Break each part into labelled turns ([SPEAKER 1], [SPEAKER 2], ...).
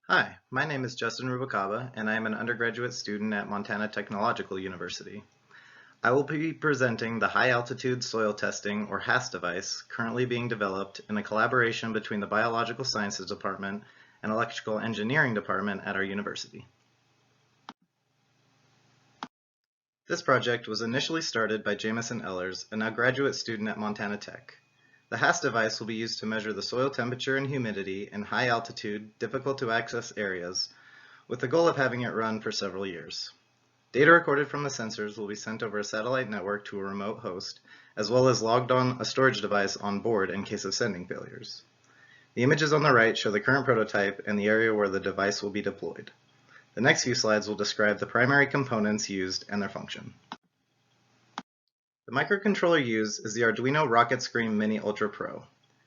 [SPEAKER 1] Hi, my name is Justin Rubalcaba, and I am an undergraduate student at Montana Technological University. I will be presenting the High Altitude Soil Testing, or HAST device, currently being developed in a collaboration between the Biological Sciences Department and Electrical Engineering Department at our university. This project was initially started by Jamison Ellers, a now graduate student at Montana Tech. The HAST device will be used to measure the soil temperature and humidity in high altitude, difficult to access areas, with the goal of having it run for several years. Data recorded from the sensors will be sent over a satellite network to a remote host, as well as logged on a storage device on board in case of sending failures. The images on the right show the current prototype and the area where the device will be deployed. The next few slides will describe the primary components used and their function. The microcontroller used is the Arduino Rocket Screen Mini Ultra Pro.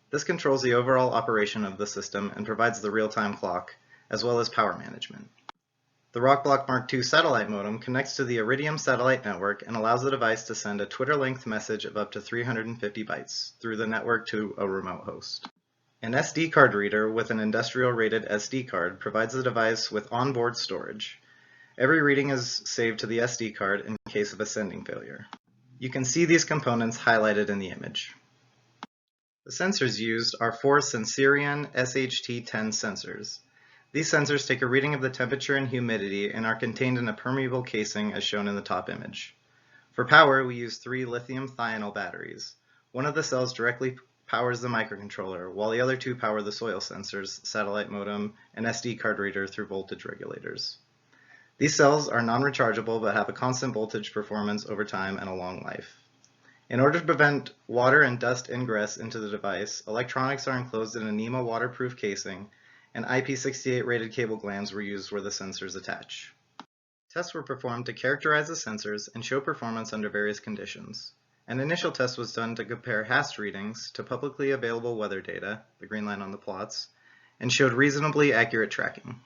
[SPEAKER 1] This controls the overall operation of the system and provides the real-time clock, as well as power management. The Rockblock Mark II satellite modem connects to the Iridium satellite network and allows the device to send a Twitter-length message of up to 350 bytes through the network to a remote host. An SD card reader with an industrial-rated SD card provides the device with onboard storage. Every reading is saved to the SD card in case of a sending failure. You can see these components highlighted in the image. The sensors used are 4 Sensirion SHT-10 sensors. These sensors take a reading of the temperature and humidity and are contained in a permeable casing as shown in the top image. For power, we use 3 lithium-thionyl batteries. One of the cells directly powers the microcontroller, while the other 2 power the soil sensors, satellite modem, and SD card reader through voltage regulators. These cells are non-rechargeable but have a constant voltage performance over time and a long life. In order to prevent water and dust ingress into the device, electronics are enclosed in a NEMA waterproof casing, and IP68 rated cable glands were used where the sensors attach. Tests were performed to characterize the sensors and show performance under various conditions. An initial test was done to compare HAST readings to publicly available weather data, the green line on the plots, and showed reasonably accurate tracking.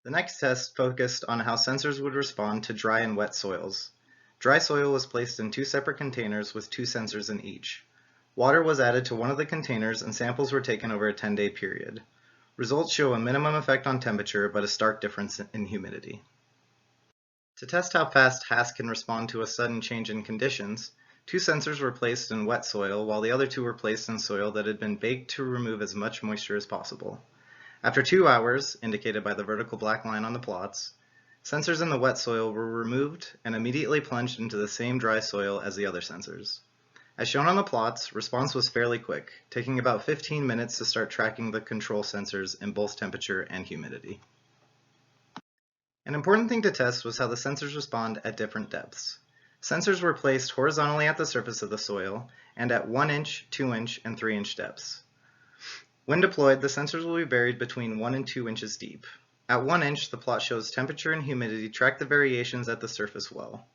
[SPEAKER 1] The next test focused on how sensors would respond to dry and wet soils. Dry soil was placed in 2 separate containers with 2 sensors in each. Water was added to one of the containers and samples were taken over a 10-day period. Results show a minimum effect on temperature but a stark difference in humidity. To test how fast HAST can respond to a sudden change in conditions, 2 sensors were placed in wet soil while the other 2 were placed in soil that had been baked to remove as much moisture as possible. After 2 hours, indicated by the vertical black line on the plots, sensors in the wet soil were removed and immediately plunged into the same dry soil as the other sensors. As shown on the plots, response was fairly quick, taking about 15 minutes to start tracking the control sensors in both temperature and humidity. An important thing to test was how the sensors respond at different depths. Sensors were placed horizontally at the surface of the soil and at 1-inch, 2-inch, and 3-inch depths. When deployed, the sensors will be buried between 1 and 2 inches deep. At 1 inch, the plot shows temperature and humidity track the variations at the surface well.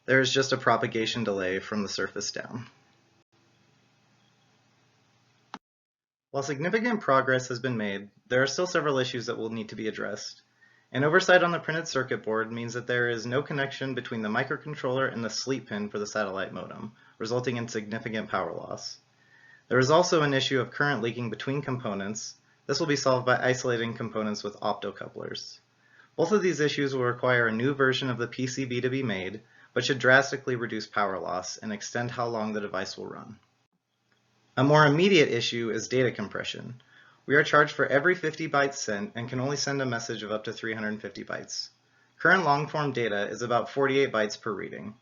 [SPEAKER 1] There is just a propagation delay from the surface down. While significant progress has been made, there are still several issues that will need to be addressed. An oversight on the printed circuit board means that there is no connection between the microcontroller and the sleep pin for the satellite modem, resulting in significant power loss. There is also an issue of current leaking between components. This will be solved by isolating components with optocouplers. Both of these issues will require a new version of the PCB to be made, but should drastically reduce power loss and extend how long the device will run. A more immediate issue is data compression. We are charged for every 50 bytes sent and can only send a message of up to 350 bytes. Current long-form data is about 48 bytes per reading.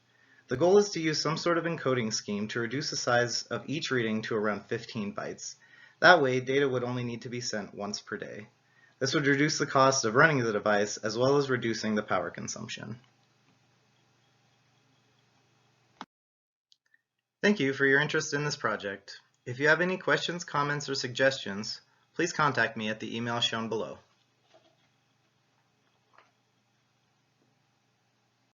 [SPEAKER 1] The goal is to use some sort of encoding scheme to reduce the size of each reading to around 15 bytes. That way, data would only need to be sent once per day. This would reduce the cost of running the device as well as reducing the power consumption. Thank you for your interest in this project. If you have any questions, comments, or suggestions, please contact me at the email shown below.